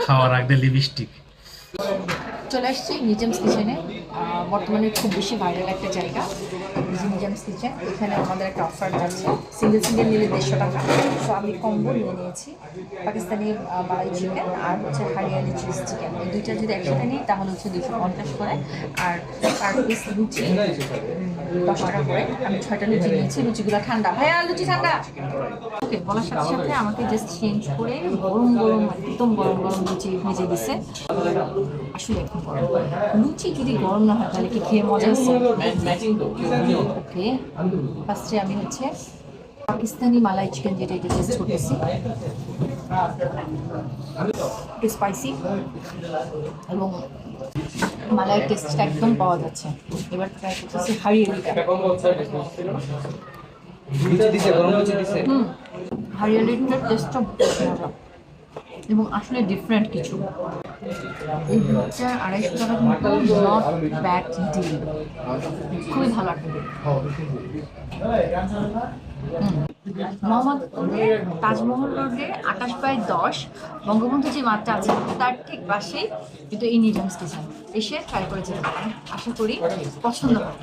খাওয়ার আগে লিপস্টিক। চলে আসছি নিজামস কিচেনে। বর্তমানে খুব বেশি ভাইরাল একটা জায়গা নিজামস কিচেন। এখানে আমাদের একটা অফার যাচ্ছে, সিঙ্গেল সিঙ্গেল নিলে 150 টাকা। সো আমি কম্বো নিয়ে নিয়েছি, পাকিস্তানি মালাই চিকেন আর হচ্ছে হরিয়ালি চিজ চিকেন। এই দুইটা যদি একসাথে নিই তাহলে হচ্ছে 250 করে, আর পার পিস লুচি 10 টাকা করে। আমি 6টা লুচি নিয়েছি, লুচিগুলো ঠান্ডা। ভাইয়া লুচি ঠান্ডা। ওকে বলার সাথে সাথে আমাকে জাস্ট চেঞ্জ করে গরম গরম, একদম গরম গরম লুচি ভেজে দিছে। আসলে এখন গরম লুচি যদি গরম না হয় তাহলে কি খেয়ে মজা আছে? ওকে, ফার্স্টে আমি হচ্ছে পাকিস্তানি মালাই চিকেন যেটা এটা টেস্ট করতেছি। একটু স্পাইসি এবং মালাই টেস্টটা একদম পাওয়া যাচ্ছে। এবার ট্রাই করতেছি হরিয়ালিটা। হরিয়ালিটার টেস্টটা মজা এবং আসলে ডিফারেন্ট কিছু। এই দুধটা 250 টাকা কিন্তু নট ব্যাড ডিল, খুবই ভালো একটা ডিল। মোহাম্মদপুরের তাজমহল রোডে 28/10 বঙ্গবন্ধু যে মাঠটা আছে তার ঠিক পাশেই কিন্তু এই নিজামস কিচেন। এসে ট্রাই করে যেতে পারেন, আশা করি পছন্দ হবে।